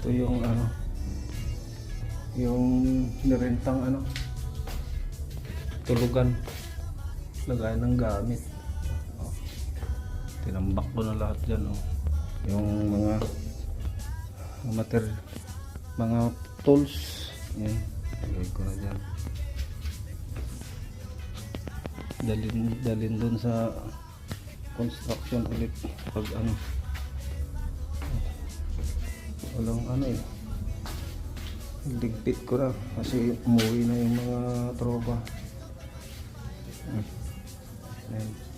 Ito yung ano, yung nirentang ano, tulugan, lagayan ng gamit. Tinambak ko na lahat dyan, oh. Yung mga mga tools, yan, lagay ko na dyan. Dalin dun sa construction ulit pag ano, walang ano eh, ligpit ko na kasi umuwi na yung mga tropa. Ayan.